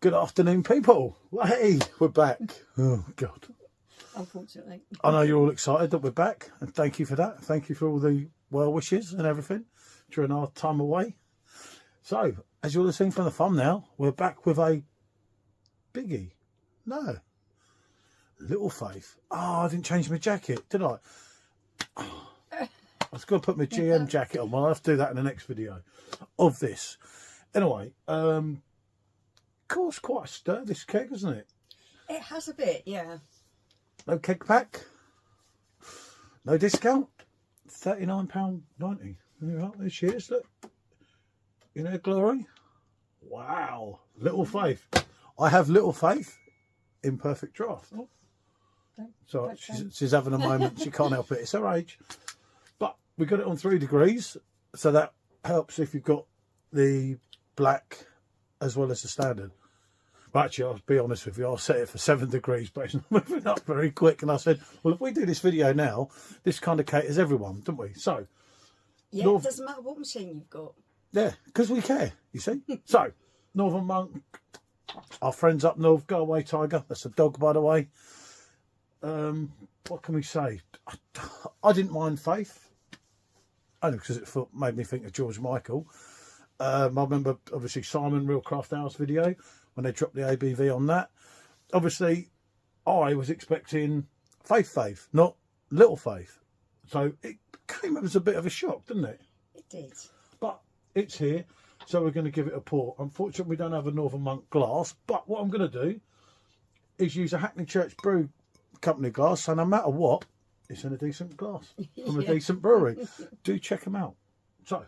Good afternoon, people. Hey, we're back. Oh, God. Unfortunately. I know you're all excited that we're back, and thank you for that. Thank you for all the well wishes and everything during our time away. So, as you'll have seen from the thumbnail, we're back with a biggie. No. Little Faith. Oh, I didn't change my jacket, did I? I was going to put my GM jacket on. Well, I'll have to do that in the next video of this. Anyway, of course, quite a stir, this keg, isn't it? It has a bit, yeah. No keg pack. No discount. £39.90. Right, there she is, look. In her glory. Wow. Little Faith. I have little faith in Perfectdraft. Oh. So she's having a moment. She can't help it. It's her age. But we got it on 3 degrees. So that helps if you've got the black as well as the standard. But actually, I'll be honest with you, I'll set it for 7 degrees, but it's not moving up very quick. And I said, well, if we do this video now, this kind of caters everyone, don't we? So, yeah, it doesn't matter what machine you've got. Yeah, because we care, you see. So, Northern Monk, our friends up north, go away, Tiger. That's a dog, by the way. What can we say? I didn't mind Faith, only because it made me think of George Michael. I remember, obviously, Simon Real Craft House video, when they dropped the ABV on that. Obviously, I was expecting Faith, not Little Faith. So it came as a bit of a shock, didn't it? It did. But it's here, so we're going to give it a pour. Unfortunately, we don't have a Northern Monk glass, but what I'm going to do is use a Hackney Church Brew Company glass, so no matter what, it's in a decent glass from a decent brewery. Do check them out. So,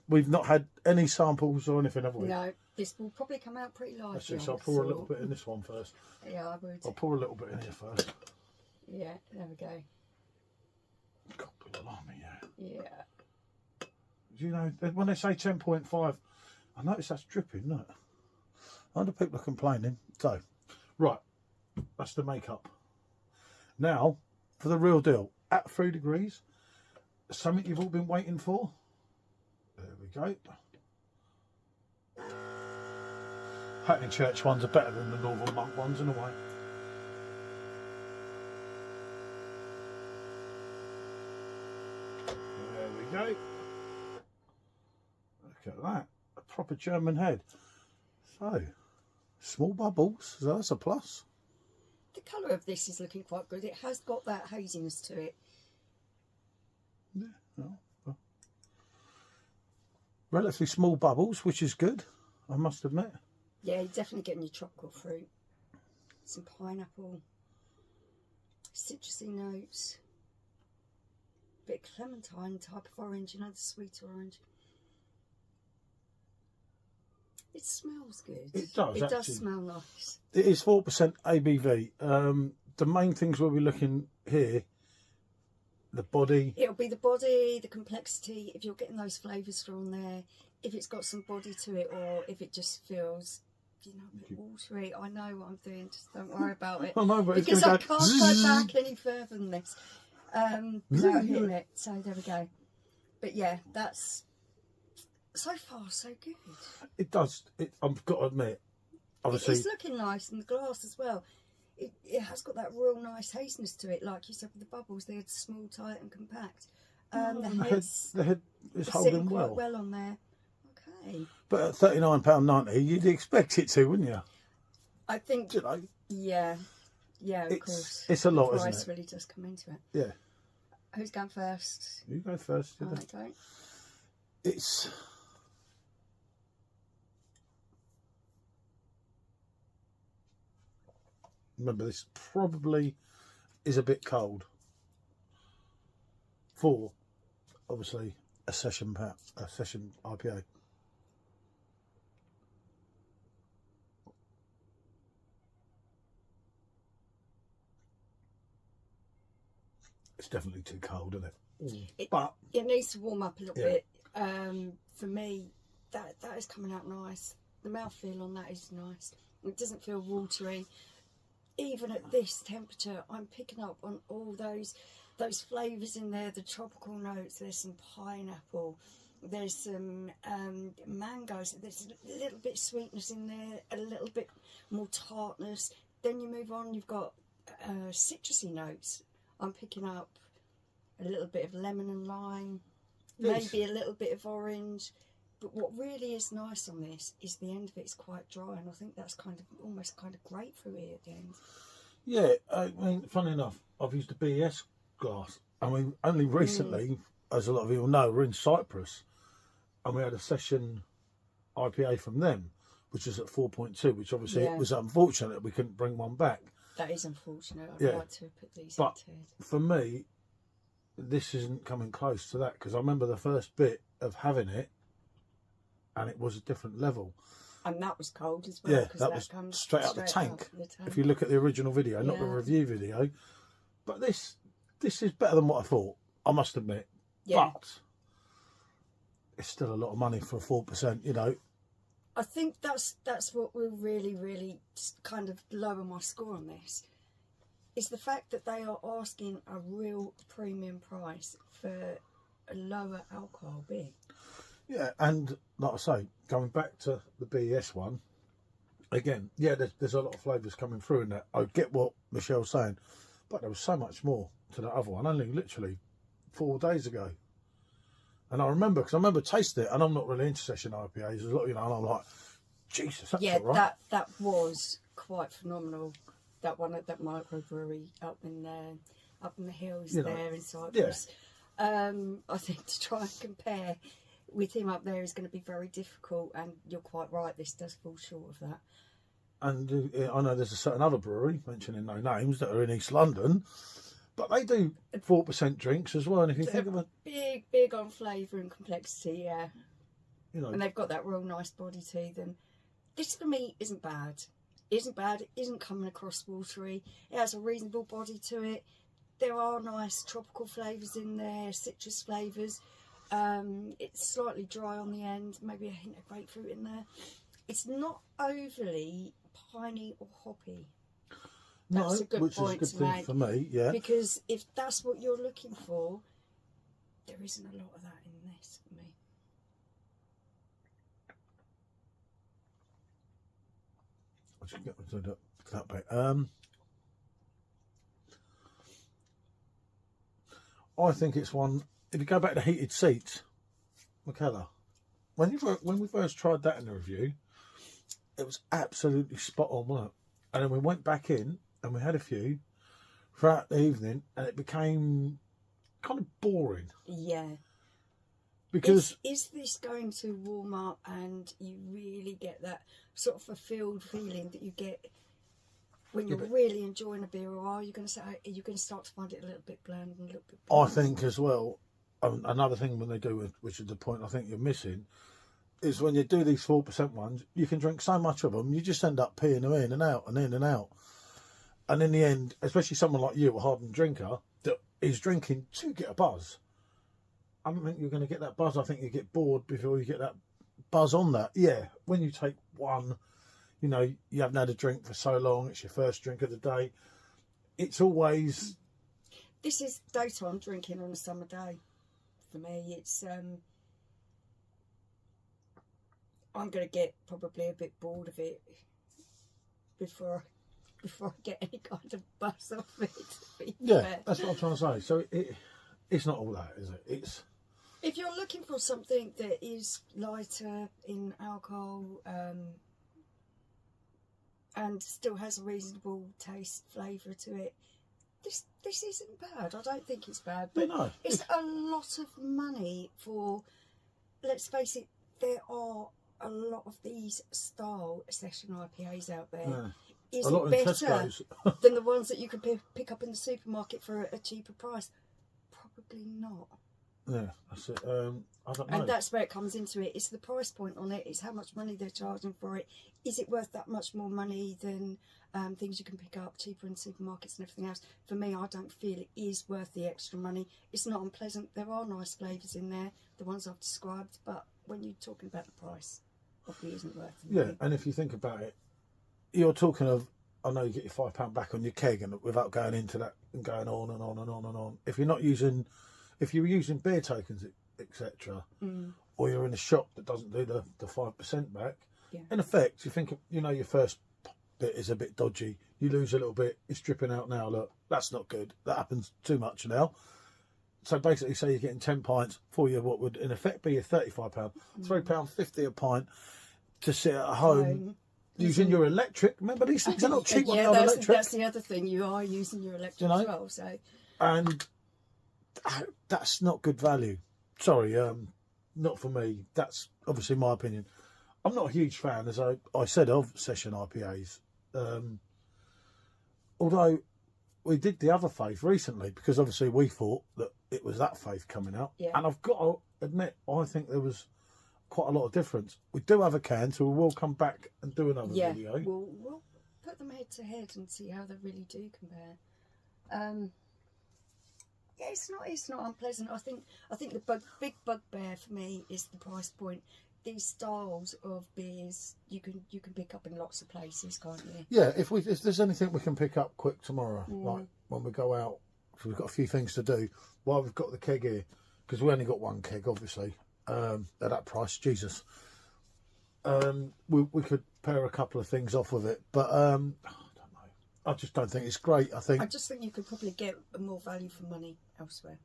we've not had any samples or anything, have we? No, this will probably come out pretty light. So I'll pour a little bit in this one first. Yeah, I would. I'll pour a little bit in here first. Yeah, there we go. God, blimey, yeah. Yeah. You know, when they say 10.5, I notice that's dripping, isn't it? I wonder people are complaining. So, right, that's the makeup. Now, for the real deal, at 3 degrees, something you've all been waiting for. There we go. Hackney Church ones are better than the Northern Monk ones in a way. There we go. Look at that. A proper German head. So, small bubbles, so that's a plus. The colour of this is looking quite good. It has got that haziness to it. Yeah, well. Relatively small bubbles, which is good, I must admit. Yeah, you're definitely getting your tropical fruit. Some pineapple. Citrusy notes. Bit of clementine type of orange, you know, the sweet orange. It smells good. It does, It does smell nice. It is 4% ABV. The main things we'll be looking here, the body. It'll be the body, the complexity, if you're getting those flavours from there, if it's got some body to it, or if it just feels, you know, a bit watery. I know what I'm doing, just don't worry about it. I know, but because I can't go back any further than this without hitting it. So there we go. But yeah, that's so far so good. It does. I've got to admit, obviously. It's looking nice in the glass as well. It has got that real nice haziness to it, like you said with the bubbles. They're small, tight, and compact. The head is holding quite well on there. Okay. But at £39.90, you'd expect it to, wouldn't you? I think. You know, yeah, of course. It's a lot, the price isn't it? Really does come into it. Yeah. Who's going first? You go first. Okay. It's. Remember, this probably is a bit cold for, obviously, a session IPA. It's definitely too cold, isn't it? But it needs to warm up a little bit. For me, that is coming out nice. The mouthfeel on that is nice. It doesn't feel watery. Even at this temperature, I'm picking up on all those those flavours in there, the tropical notes. There's some pineapple. There's some mangoes. There's a little bit of sweetness in there, a little bit more tartness. Then you move on, you've got citrusy notes. I'm picking up a little bit of lemon and lime, maybe a little bit of orange. But what really is nice on this is the end of it is quite dry, and I think that's kind of almost kind of grapefruity at the end. Yeah, I mean, funny enough, I've used a BS glass. I mean, only recently, as a lot of you will know, we're in Cyprus, and we had a session IPA from them, which is at 4.2, which obviously it was unfortunate that we couldn't bring one back. That is unfortunate. I'd like to put these but into. For me, this isn't coming close to that, because I remember the first bit of having it, and it was a different level. And that was cold as well. Yeah, that was comes straight out the tank. Out the tank. If you look at the original video, not the review video. But this is better than what I thought, I must admit. Yeah. But it's still a lot of money for 4%, you know. I think that's what will really kind of lower my score on this, is the fact that they are asking a real premium price for a lower alcohol beer. Yeah, and like I say, going back to the BS one, again, yeah, there's a lot of flavours coming through in that. I get what Michelle's saying, but there was so much more to the other one, only literally 4 days ago. And I remember, because I remember tasting it, and I'm not really into session IPAs, a lot, you know, and I'm like, Jesus, that's all right. that was quite phenomenal. That one at that microbrewery up in the hills there in Cyprus. Yeah. I think to try and compare with him up there is going to be very difficult, and you're quite right, this does fall short of that. And I know there's a certain other brewery, mentioning no names, that are in East London, but they do 4% drinks as well. And if you think of it, big on flavour and complexity, yeah. You know, and they've got that real nice body to them. This for me isn't bad. It isn't coming across watery. It has a reasonable body to it. There are nice tropical flavours in there, citrus flavours. It's slightly dry on the end, maybe a hint of grapefruit in there. It's not overly piney or hoppy. That's a good point to make for me, yeah. Because if that's what you're looking for, there isn't a lot of that in this for me. I should get to that bit. I think it's one. If you go back to heated seats, McKellar, when we first tried that in the review, it was absolutely spot on, wasn't it? And then we went back in and we had a few throughout the evening, and it became kind of boring. Yeah. Because is this going to warm up and you really get that sort of fulfilled feeling that you get when you're really enjoying a beer, or are you going to start to find it a little bit bland and a little bit boring? I think as well, another thing when they do, which is the point I think you're missing, is when you do these 4% ones, you can drink so much of them, you just end up peeing them in and out and in and out. And in the end, especially someone like you, a hardened drinker, that is drinking to get a buzz, I don't think you're going to get that buzz. I think you get bored before you get that buzz on that. Yeah, when you take one, you know, you haven't had a drink for so long, it's your first drink of the day. It's always... This is daytime drinking on a summer day. For me, it's... I'm going to get probably a bit bored of it before I get any kind of buzz off it. Yeah, that's what I'm trying to say. So it's not all that, is it? It's... If you're looking for something that is lighter in alcohol and still has a reasonable taste, flavour to it, this isn't bad. I don't think it's bad. But no, it's a lot of money for, let's face it, there are a lot of these style session IPAs out there. Yeah. Is a lot it in better Tesco's. than the ones that you can pick up in the supermarket for a cheaper price? Probably not. Yeah, that's it. I don't know. And that's where it comes into it. It's the price point on it. It's how much money they're charging for it. Is it worth that much more money than things you can pick up cheaper in supermarkets and everything else? For me, I don't feel it is worth the extra money. It's not unpleasant. There are nice flavours in there, the ones I've described. But when you're talking about the price, probably isn't worth it. Yeah, and if you think about it, you're talking of I know you get your £5 back on your keg, and without going into that and going on and on and on and on. If you're using beer tokens, etc., or you're in a shop that doesn't do the 5% back, in effect, you think, you know, your first bit is a bit dodgy. You lose a little bit, it's dripping out now. Look, that's not good. That happens too much now. So basically, say you're getting 10 pints for you, what would in effect be a £35, £3.50 a pint to sit at home using your electric. Remember, these things are not cheap when they're on electric. That's the other thing. You are using your electric as well. So, and that's not good value. Sorry, not for me. That's obviously my opinion. I'm not a huge fan, as I said, of session IPAs. Although we did the other Faith recently, because obviously we thought that it was that Faith coming out. Yeah. And I've got to admit, I think there was quite a lot of difference. We do have a can, so we will come back and do another video. We'll put them head to head and see how they really do compare. Yeah, it's not unpleasant. I think the big bugbear for me is the price point. These styles of beers you can pick up in lots of places, can't you? Yeah, if there's anything we can pick up quick tomorrow, like when we go out, because we've got a few things to do while we've got the keg here, because we only got one keg, obviously, at that price. Jesus, we could pair a couple of things off with it, but I don't know. I just don't think it's great. I just think you could probably get more value for money elsewhere.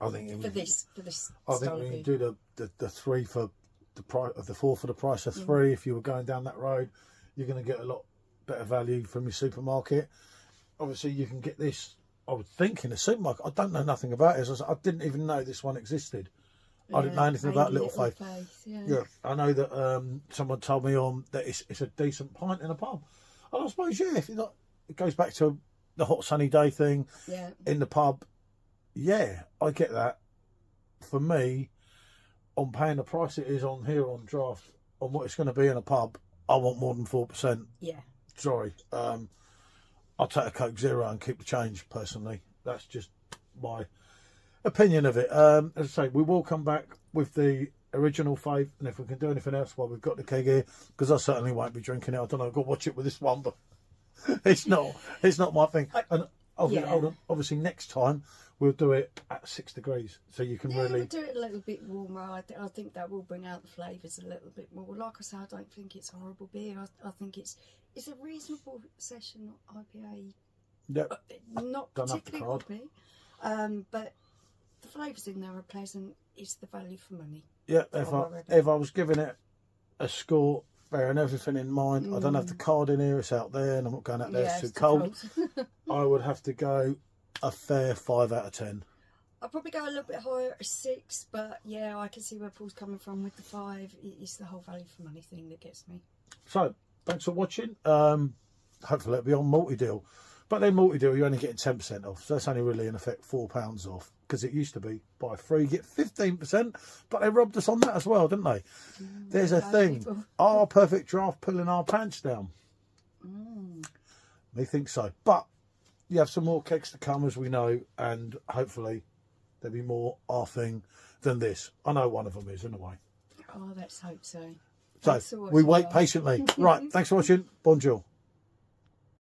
I think for this. I think we can do the 3 for the price of the 4 for the price of 3. If you were going down that road, you're going to get a lot better value from your supermarket. Obviously, you can get this, I would think, in a supermarket. I don't know nothing about it. I didn't even know this one existed. I didn't know anything about Little Faith. Yeah, I know that someone told me that it's a decent pint in a pub. And I suppose, if you're not, it goes back to the hot sunny day thing in the pub. Yeah, I get that. For me, on paying the price it is on here on draft, on what it's going to be in a pub, I want more than 4%. Yeah. Sorry. I'll take a Coke Zero and keep the change, personally. That's just my opinion of it. As I say, we will come back with the original Faith, and if we can do anything else while we've got the keg here, because I certainly won't be drinking it. I don't know, I've got to watch it with this one, but it's not my thing. And obviously next time we'll do it at 6 degrees, so you can really... we'll do it a little bit warmer. I think that will bring out the flavours a little bit more. Like I say, I don't think it's horrible beer. I think it's a reasonable session IPA. Yep. Not particularly hoppy, but the flavours in there are pleasant. It's the value for money. Yeah, if I was giving it a score, bearing everything in mind, I don't have the card in here, it's out there, and I'm not going out there, it's too cold. I would have to go a fair 5 out of 10. I'll probably go a little bit higher, a 6, but yeah, I can see where Paul's coming from with the 5. It's the whole value for money thing that gets me. So, thanks for watching. Hopefully it'll be on multi-deal. But then multi-deal, you're only getting 10% off. So that's only really, in effect, £4 off. Because it used to be, buy 3, get 15%. But they robbed us on that as well, didn't they? There's a thing. People. Our Perfect Draft pulling our pants down. They think so. But you have some more kegs to come, as we know. And hopefully there'll be more our thing than this. I know one of them is, in a way. Oh, let's hope so. So we wait patiently. Right, thanks for watching. Bonjour.